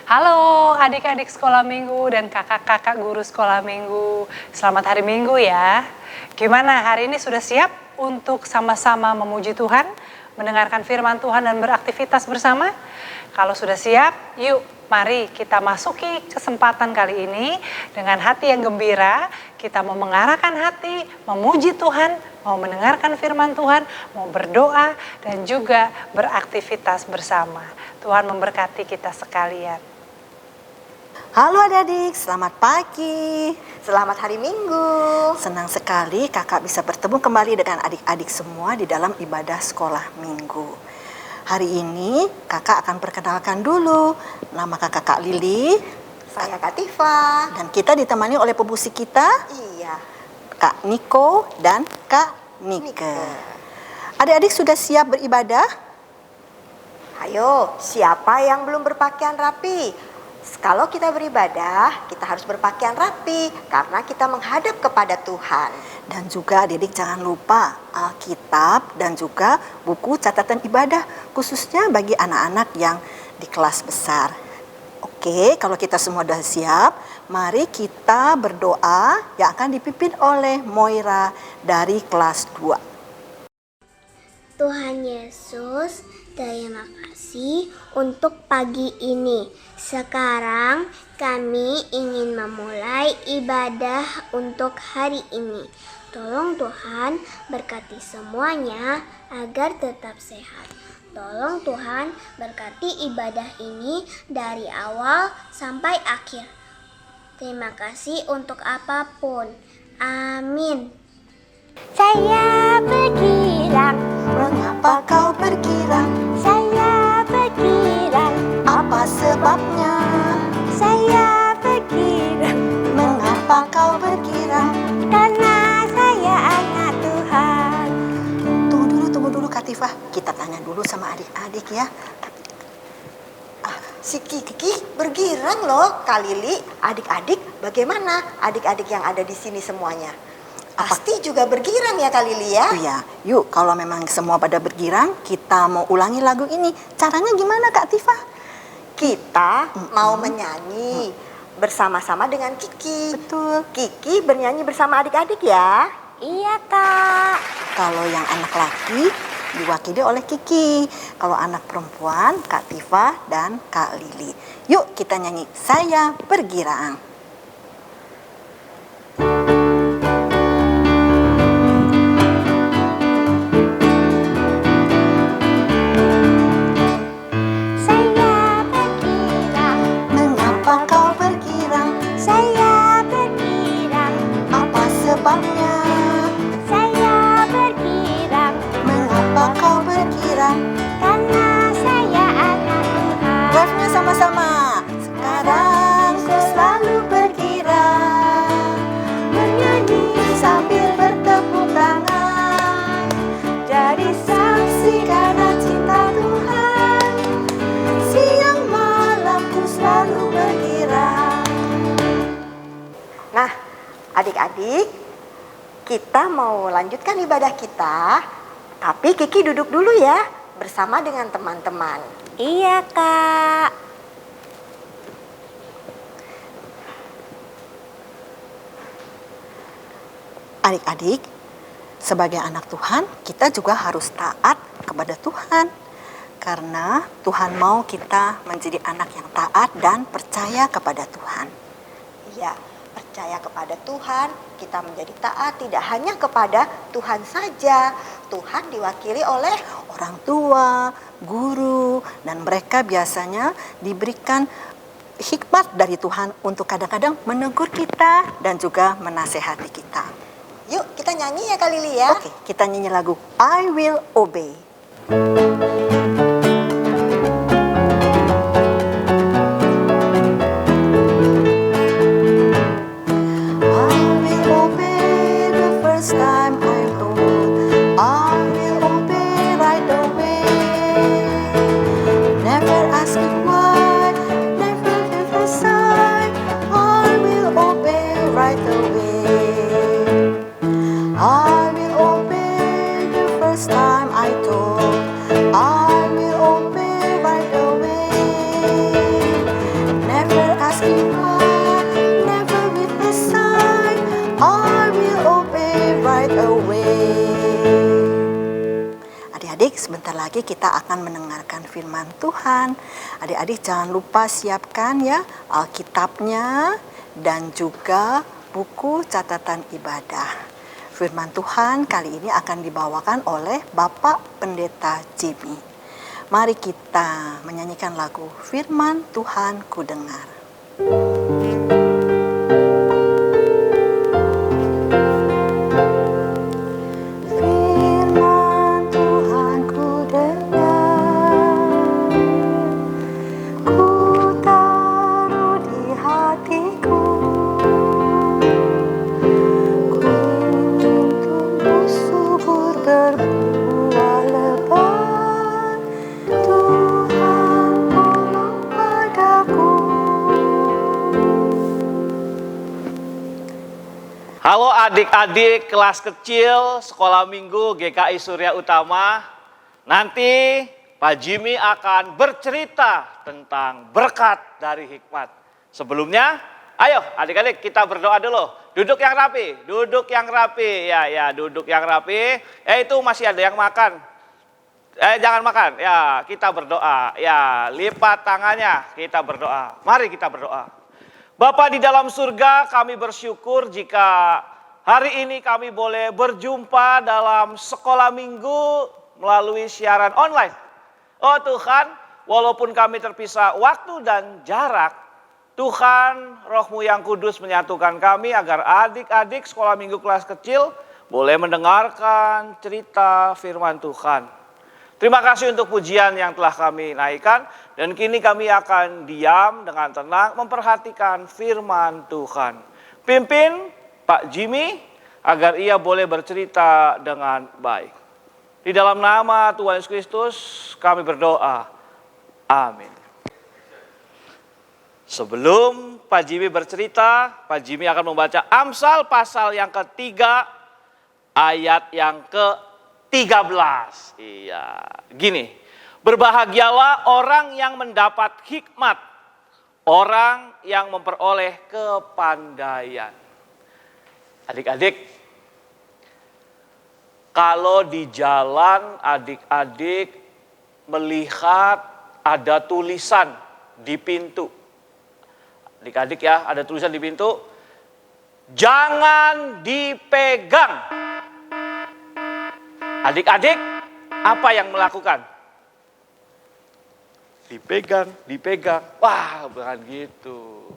Halo adik-adik sekolah minggu dan kakak-kakak guru sekolah minggu. Selamat hari minggu ya. Gimana hari ini sudah siap untuk sama-sama memuji Tuhan, mendengarkan firman Tuhan dan beraktivitas bersama? Kalau sudah siap, yuk mari kita masuki kesempatan kali ini dengan hati yang gembira. Kita mau mengarahkan hati, memuji Tuhan, mau mendengarkan firman Tuhan, mau berdoa dan juga beraktivitas bersama. Tuhan memberkati kita sekalian. Halo adik-adik, selamat pagi. Selamat hari Minggu. Senang sekali kakak bisa bertemu kembali dengan adik-adik semua di dalam ibadah sekolah minggu. Hari ini kakak akan perkenalkan dulu. Nama kakak Kak Lili. Saya Kak Tifa. Dan kita ditemani oleh pembusik kita. Iya. Kak Niko dan Kak Nike. Adik-adik sudah siap beribadah? Ayo, siapa yang belum berpakaian rapi? Kalau kita beribadah, kita harus berpakaian rapi karena kita menghadap kepada Tuhan. Dan juga adik-adik jangan lupa Alkitab dan juga buku catatan ibadah khususnya bagi anak-anak yang di kelas besar. Oke, kalau kita semua sudah siap, mari kita berdoa yang akan dipimpin oleh Moira dari kelas 2. Tuhan Yesus, terima kasih untuk pagi ini. Sekarang kami ingin memulai ibadah untuk hari ini. Tolong Tuhan berkati semuanya agar tetap sehat. Tolong Tuhan berkati ibadah ini dari awal sampai akhir. Terima kasih untuk apapun. Amin. Saya bergirang. Mengapa kau bergirang? Saya bergirang. Apa sebabnya? Saya bergirang. Mengapa kau bergirang? Karena saya anak Tuhan. Tunggu dulu Kak Tifah. Kita tanya dulu sama adik-adik ya. Si Kiki bergirang loh, Kak Lili. Adik-adik, bagaimana adik-adik yang ada di sini semuanya? Pasti juga bergirang ya Kak Lili ya? Iya, yuk kalau memang semua pada bergirang, kita mau ulangi lagu ini. Caranya gimana Kak Tifah? Kita mau menyanyi bersama-sama dengan Kiki. Betul. Kiki bernyanyi bersama adik-adik ya? Iya Kak. Kalau yang anak laki diwakili oleh Kiki. Kalau anak perempuan, Kak Tifah dan Kak Lili. Yuk kita nyanyi Saya Bergirang. Saya bergirang. Mengapa kau bergirang? Saya bergirang. Apa sebabnya? Saya bergirang. Mengapa kau bergirang? Karena saya anak Tuhan. Drive-nya sama-sama. Sekarang ku selalu bergirang, menyanyi sambil bertepuk tangan, jadi saksi karena cinta Tuhan. Siang malam ku selalu bergirang. Nah, adik-adik, kita mau lanjutkan ibadah kita, tapi Kiki duduk dulu ya, bersama dengan teman-teman. Iya Kak. Adik-adik, sebagai anak Tuhan, kita juga harus taat kepada Tuhan. Karena Tuhan mau kita menjadi anak yang taat dan percaya kepada Tuhan. Iya, percaya kepada Tuhan, kita menjadi taat tidak hanya kepada Tuhan saja. Tuhan diwakili oleh Orang tua, guru, dan mereka biasanya diberikan hikmat dari Tuhan untuk kadang-kadang menegur kita dan juga menasehati kita. Yuk kita nyanyi ya Kak Lili ya. Oke, kita nyanyi lagu I Will Obey. I will obey the first time I told. I will obey right away. Never asking why, never ever sigh. I will obey right away. I will obey the first time I told. I Sebentar lagi kita akan mendengarkan firman Tuhan. Adik-adik jangan lupa siapkan ya Alkitabnya dan juga buku catatan ibadah. Firman Tuhan kali ini akan dibawakan oleh Bapak Pendeta Jimmy. Mari kita menyanyikan lagu Firman Tuhan Ku Dengar. Halo adik-adik kelas kecil sekolah minggu GKI Surya Utama. Nanti Pak Jimmy akan bercerita tentang berkat dari hikmat. Sebelumnya, ayo adik-adik kita berdoa dulu. Duduk yang rapi, duduk yang rapi. Ya, duduk yang rapi. Itu masih ada yang makan. Jangan makan. Ya, kita berdoa. Ya, lipat tangannya, kita berdoa. Mari kita berdoa. Bapa di dalam surga, kami bersyukur jika hari ini kami boleh berjumpa dalam sekolah minggu melalui siaran online. Oh Tuhan, walaupun kami terpisah waktu dan jarak, Tuhan Roh-Mu yang kudus menyatukan kami agar adik-adik sekolah minggu kelas kecil boleh mendengarkan cerita firman Tuhan. Terima kasih untuk pujian yang telah kami naikkan. Dan kini kami akan diam dengan tenang memperhatikan firman Tuhan. Pimpin Pak Jimmy agar ia boleh bercerita dengan baik. Di dalam nama Tuhan Yesus Kristus kami berdoa. Amin. Sebelum Pak Jimmy bercerita, Pak Jimmy akan membaca Amsal pasal yang ketiga ayat yang ke-13. Iya, gini. Berbahagialah orang yang mendapat hikmat, orang yang memperoleh kepandaian. Adik-adik, kalau di jalan adik-adik melihat ada tulisan di pintu. Adik-adik ya, ada tulisan di pintu. Jangan dipegang. Adik-adik, apa yang melakukan? Dipegang. Wah, bukan gitu.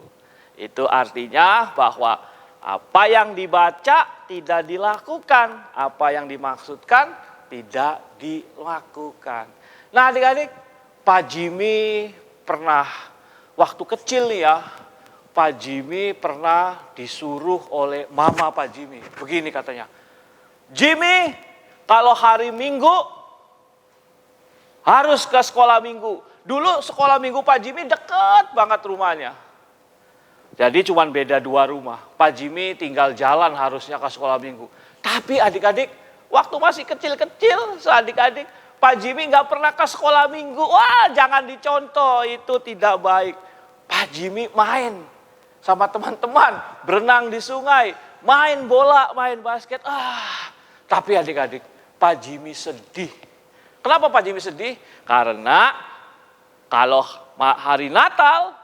Itu artinya bahwa apa yang dibaca tidak dilakukan. Apa yang dimaksudkan tidak dilakukan. Nah adik-adik, Pak Jimmy pernah, waktu kecil nih ya, Pak Jimmy pernah disuruh oleh mama Pak Jimmy. Begini katanya, Jimmy kalau hari Minggu harus ke sekolah minggu. Dulu sekolah minggu Pak Jimmy deket banget rumahnya. Jadi cuma beda 2 rumah. Pak Jimmy tinggal jalan harusnya ke sekolah minggu. Tapi adik-adik, waktu masih kecil-kecil, seadik-adik, Pak Jimmy nggak pernah ke sekolah minggu. Wah, jangan dicontoh, itu tidak baik. Pak Jimmy main sama teman-teman, berenang di sungai, main bola, main basket. Tapi adik-adik, Pak Jimmy sedih. Kenapa Pak Jimmy sedih? Karena kalau hari Natal,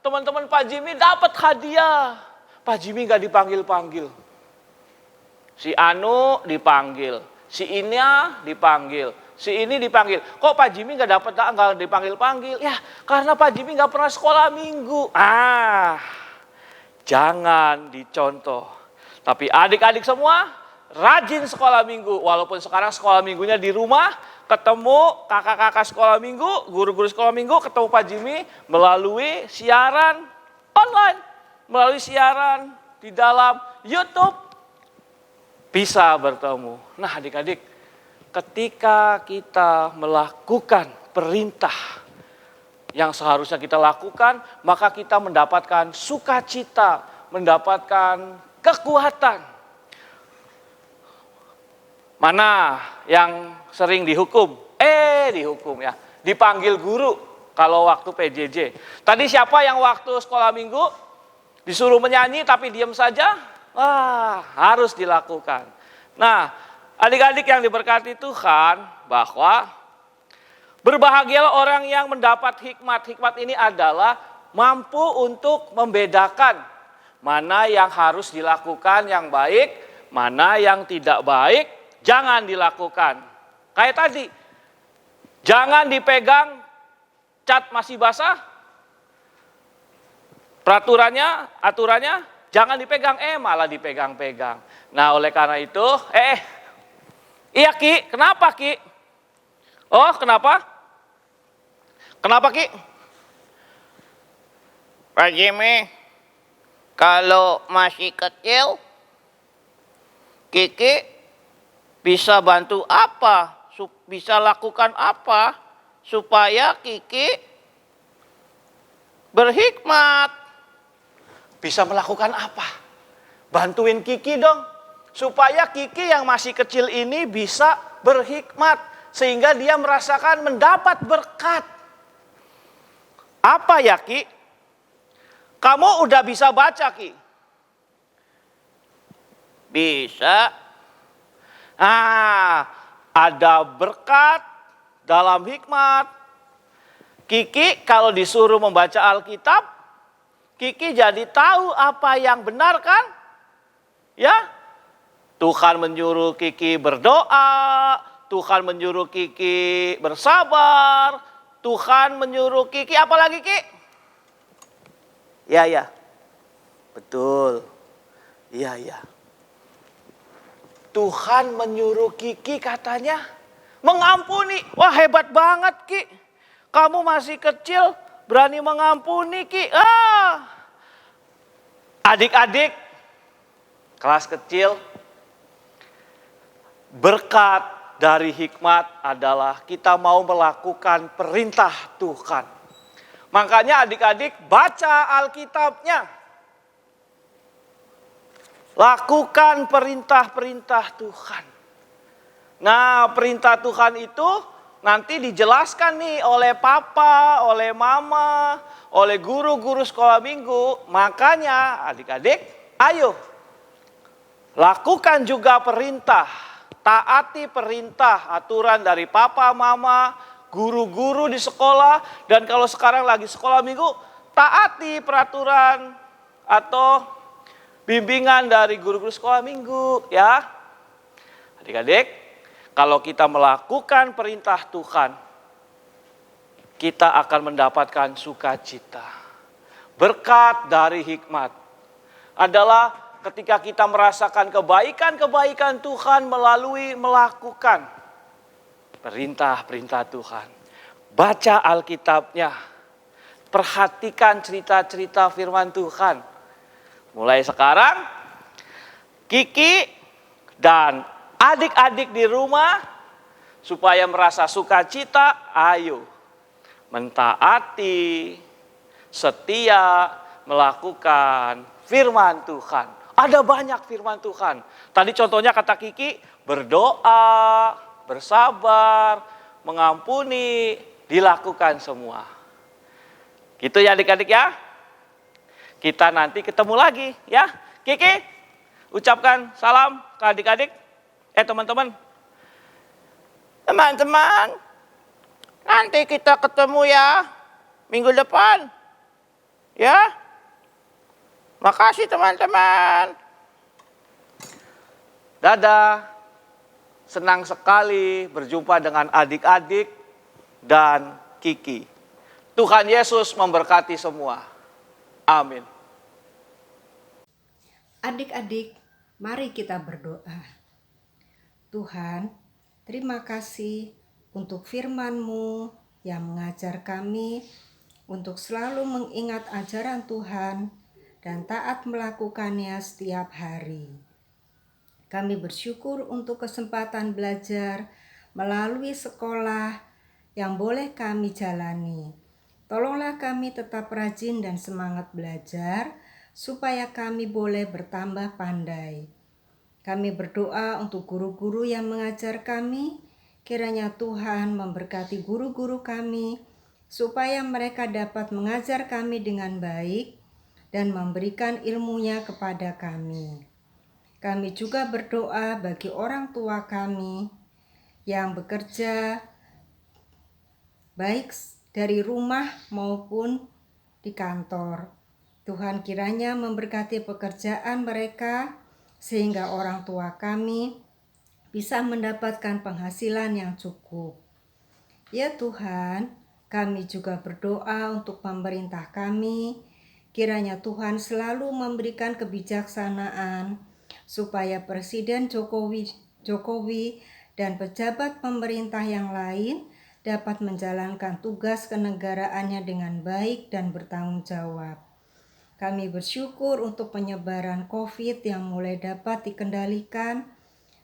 teman-teman Pak Jimmy dapat hadiah. Pak Jimmy gak dipanggil-panggil. Si Anu dipanggil, si Inya dipanggil, si ini dipanggil. Kok Pak Jimmy gak dipanggil-panggil? Ya, karena Pak Jimmy gak pernah sekolah minggu. Jangan dicontoh. Tapi adik-adik semua rajin sekolah minggu. Walaupun sekarang sekolah minggunya di rumah, ketemu kakak-kakak sekolah minggu, guru-guru sekolah minggu, ketemu Pak Jimmy melalui siaran online, melalui siaran di dalam YouTube, bisa bertemu. Nah adik-adik, ketika kita melakukan perintah yang seharusnya kita lakukan, maka kita mendapatkan sukacita, mendapatkan kekuatan. Mana yang sering dihukum? Dihukum ya. Dipanggil guru kalau waktu PJJ. Tadi siapa yang waktu sekolah minggu disuruh menyanyi tapi diam saja? Harus dilakukan. Nah, adik-adik yang diberkati Tuhan, bahwa Berbahagialah orang yang mendapat hikmat. Hikmat ini adalah mampu untuk membedakan mana yang harus dilakukan yang baik, mana yang tidak baik, jangan dilakukan. Kayak tadi, jangan dipegang cat masih basah. Peraturannya, aturannya, jangan dipegang, malah dipegang-pegang. Nah oleh karena itu, iya Ki, kenapa Ki? Oh kenapa? Kenapa Ki? Pak Jimmy, kalau masih kecil, Kiki bisa bantu apa? Bisa lakukan apa supaya Kiki berhikmat? Bisa melakukan apa? Bantuin Kiki dong. Supaya Kiki yang masih kecil ini bisa berhikmat. Sehingga dia merasakan mendapat berkat. Apa ya Ki? Kamu udah bisa baca Ki? Bisa. Ada berkat dalam hikmat. Kiki kalau disuruh membaca Alkitab, Kiki jadi tahu apa yang benar kan? Ya, Tuhan menyuruh Kiki berdoa, Tuhan menyuruh Kiki bersabar, Tuhan menyuruh Kiki apa lagi Ki? Ya, betul. Iya. Tuhan menyuruh Kiki katanya mengampuni. Wah hebat banget Ki. Kamu masih kecil berani mengampuni Ki. Adik-adik kelas kecil, berkat dari hikmat adalah kita mau melakukan perintah Tuhan. Makanya adik-adik baca Alkitabnya. Lakukan perintah-perintah Tuhan. Nah perintah Tuhan itu nanti dijelaskan nih oleh papa, oleh mama, oleh guru-guru sekolah minggu. Makanya adik-adik ayo lakukan juga perintah. Taati perintah, aturan dari papa, mama, guru-guru di sekolah. Dan kalau sekarang lagi sekolah minggu, taati peraturan atau bimbingan dari guru-guru sekolah minggu ya. Adik-adik, kalau kita melakukan perintah Tuhan, kita akan mendapatkan sukacita. Berkat dari hikmat adalah ketika kita merasakan kebaikan-kebaikan Tuhan melalui melakukan perintah-perintah Tuhan. Baca Alkitabnya, perhatikan cerita-cerita firman Tuhan. Mulai sekarang, Kiki dan adik-adik di rumah supaya merasa sukacita, ayo mentaati, setia melakukan firman Tuhan. Ada banyak firman Tuhan. Tadi contohnya kata Kiki, berdoa, bersabar, mengampuni, dilakukan semua. Gitu ya adik-adik ya. Kita nanti ketemu lagi ya. Kiki, ucapkan salam ke adik-adik. Teman-teman. Teman-teman, nanti kita ketemu ya minggu depan. Ya. Makasih teman-teman. Dadah. Senang sekali berjumpa dengan adik-adik dan Kiki. Tuhan Yesus memberkati semua. Amin. Adik-adik, mari kita berdoa. Tuhan, terima kasih untuk firman-Mu yang mengajar kami untuk selalu mengingat ajaran Tuhan dan taat melakukannya setiap hari. Kami bersyukur untuk kesempatan belajar melalui sekolah yang boleh kami jalani. Tolonglah kami tetap rajin dan semangat belajar, supaya kami boleh bertambah pandai. Kami berdoa untuk guru-guru yang mengajar kami, kiranya Tuhan memberkati guru-guru kami, supaya mereka dapat mengajar kami dengan baik, dan memberikan ilmunya kepada kami. Kami juga berdoa bagi orang tua kami yang bekerja baik dari rumah maupun di kantor. Tuhan kiranya memberkati pekerjaan mereka sehingga orang tua kami bisa mendapatkan penghasilan yang cukup. Ya Tuhan, kami juga berdoa untuk pemerintah kami. Kiranya Tuhan selalu memberikan kebijaksanaan supaya Presiden Jokowi dan pejabat pemerintah yang lain dapat menjalankan tugas kenegaraannya dengan baik dan bertanggung jawab. Kami bersyukur untuk penyebaran COVID yang mulai dapat dikendalikan.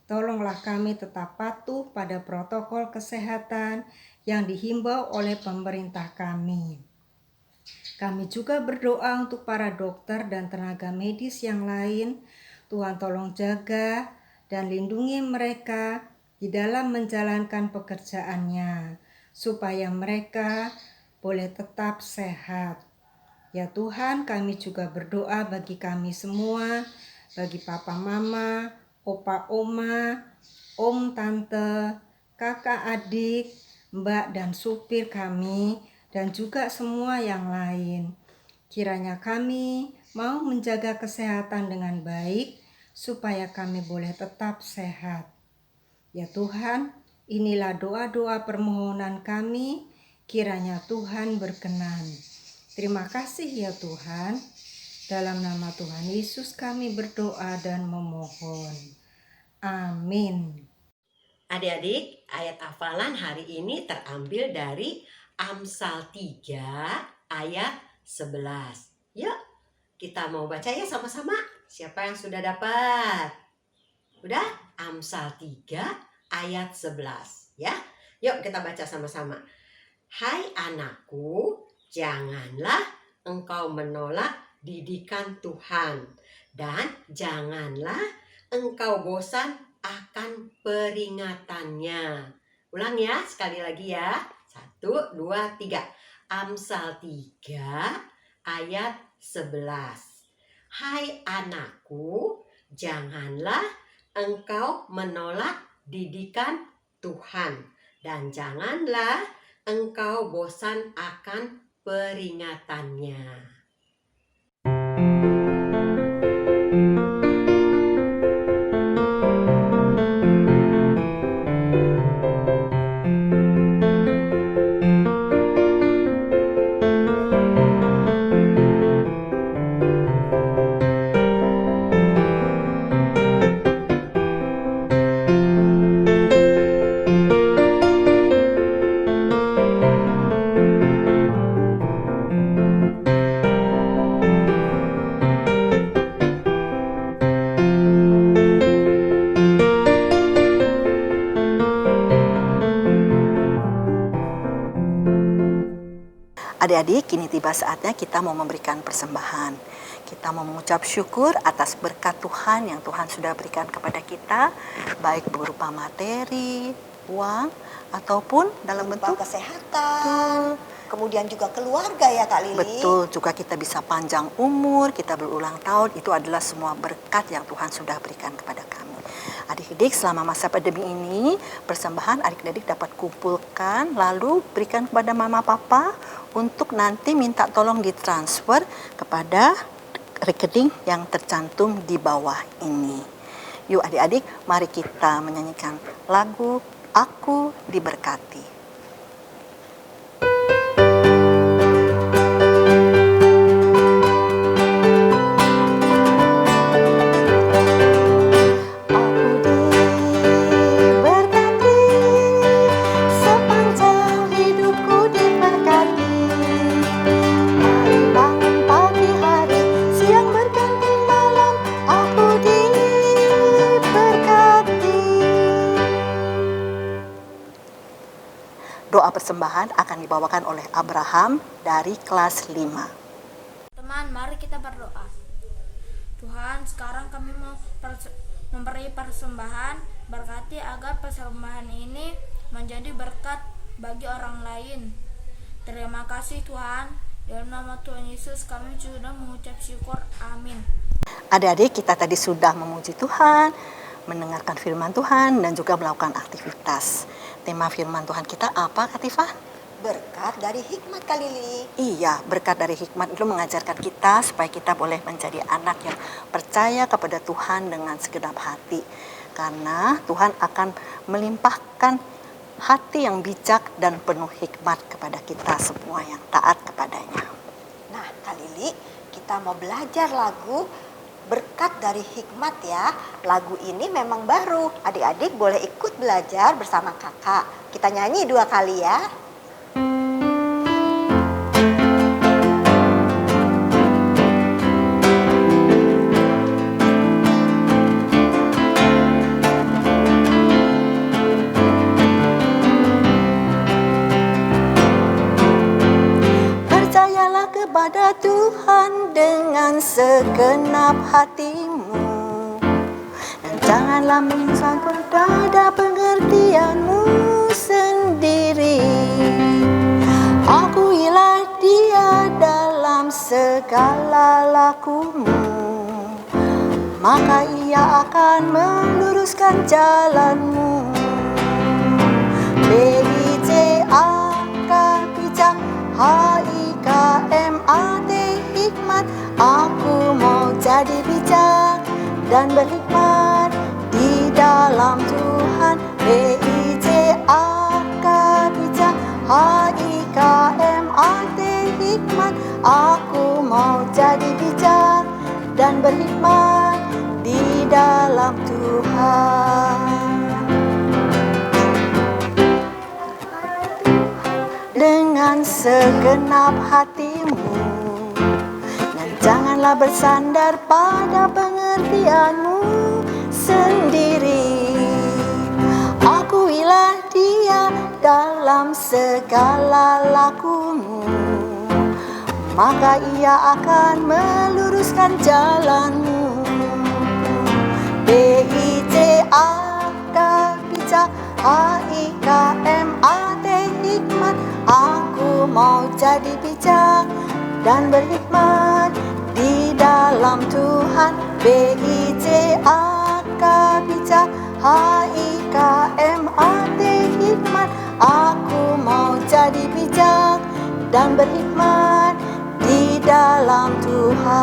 Tolonglah kami tetap patuh pada protokol kesehatan yang dihimbau oleh pemerintah kami. Kami juga berdoa untuk para dokter dan tenaga medis yang lain. Tuhan tolong jaga dan lindungi mereka di dalam menjalankan pekerjaannya, supaya mereka boleh tetap sehat. Ya Tuhan, kami juga berdoa bagi kami semua, bagi papa mama, opa oma, om tante, kakak adik, mbak dan supir kami, dan juga semua yang lain. Kiranya kami mau menjaga kesehatan dengan baik, supaya kami boleh tetap sehat. Ya Tuhan, inilah doa-doa permohonan kami, kiranya Tuhan berkenan. Terima kasih ya Tuhan. Dalam nama Tuhan Yesus kami berdoa dan memohon. Amin. Adik-adik, ayat hafalan hari ini terambil dari Amsal 3 ayat 11. Yuk, kita mau baca ya sama-sama. Siapa yang sudah dapat? Udah? Amsal 3 ayat 11 ya. Yuk kita baca sama-sama. Hai anakku, janganlah engkau menolak didikan Tuhan, dan janganlah engkau bosan akan peringatannya. Ulang ya, sekali lagi ya. 1, 2, 3. Amsal 3 ayat 11. Hai anakku, janganlah engkau menolak didikan Tuhan, dan janganlah engkau bosan akan peringatannya. Adik-adik, kini tiba saatnya kita mau memberikan persembahan. Kita mau mengucap syukur atas berkat Tuhan yang Tuhan sudah berikan kepada kita, baik berupa materi, uang, ataupun dalam bentuk kesehatan, kemudian juga keluarga ya Kak Lili. Betul, juga kita bisa panjang umur, kita berulang tahun, itu adalah semua berkat yang Tuhan sudah berikan kepada kami. Adik-adik, selama masa pandemi ini, persembahan adik-adik dapat kumpulkan, lalu berikan kepada mama papa untuk nanti minta tolong ditransfer kepada rekening yang tercantum di bawah ini. Yuk adik-adik, mari kita menyanyikan lagu Aku Diberkati. Doa persembahan akan dibawakan oleh Abraham dari kelas 5. Teman, mari kita berdoa. Tuhan, sekarang kami mau memberi persembahan. Berkati agar persembahan ini menjadi berkat bagi orang lain. Terima kasih Tuhan. Dalam nama Tuhan Yesus kami sudah mengucap syukur. Amin. Adik-adik, kita tadi sudah memuji Tuhan, mendengarkan firman Tuhan, dan juga melakukan aktivitas. Tema firman Tuhan kita apa, Kak Tifah? berkat dari hikmat Kak Lili. Iya, berkat dari hikmat itu mengajarkan kita supaya kita boleh menjadi anak yang percaya kepada Tuhan dengan segenap hati. Karena Tuhan akan melimpahkan hati yang bijak dan penuh hikmat kepada kita semua yang taat kepadanya. Nah, Kak Lili, kita mau belajar lagu berkat dari hikmat ya. Lagu ini memang baru. Adik-adik boleh ikut belajar bersama kakak. Kita nyanyi 2 kali ya. Percayalah kepada Tuhan dengan segenap hatimu, dan janganlah menyusahkan pada pengertianmu sendiri. Akuilah Dia dalam segala lakumu, maka Ia akan meluruskan jalanmu. B-I-J-A-K bijak, H-I-K-M-A-T hikmat. Aku mau jadi bijak dan berhikmat di dalam Tuhan. B-I-J-A-K bijak, H-I-K-M-A-T hikmat. Aku mau jadi bijak dan berhikmat di dalam Tuhan. Dengan segenap hatimu, dan janganlah bersandar pada pengertianmu sendiri. Akuilah Dia dalam segala lakumu, maka Ia akan meluruskan jalanmu. B-I-J-A-K bijak, H-I-K-M-A-T hikmat. Aku mau jadi bijak dan berhikmat di dalam Tuhan. B-I-J-A-K bijak, H-I-K-M-A-T hikmat. Aku mau jadi bijak dan berhikmat di dalam Tuhan.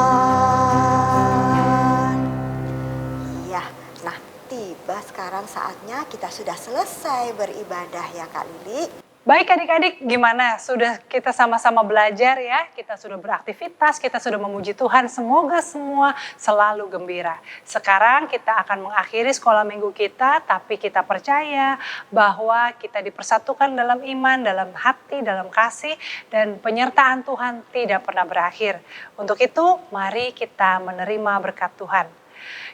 Iya, nah tiba sekarang saatnya kita sudah selesai beribadah ya Kak Lili. Baik adik-adik, gimana? Sudah kita sama-sama belajar ya, kita sudah beraktivitas, kita sudah memuji Tuhan. Semoga semua selalu gembira. Sekarang kita akan mengakhiri sekolah minggu kita, tapi kita percaya bahwa kita dipersatukan dalam iman, dalam hati, dalam kasih, dan penyertaan Tuhan tidak pernah berakhir. Untuk itu, mari kita menerima berkat Tuhan.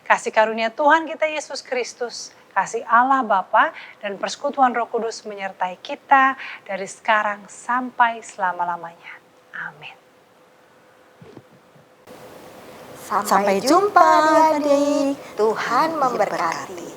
Kasih karunia Tuhan kita Yesus Kristus, kasih Allah Bapa dan persekutuan Roh Kudus menyertai kita dari sekarang sampai selama-lamanya. Amin. Sampai jumpa adik-adik. Tuhan memberkati.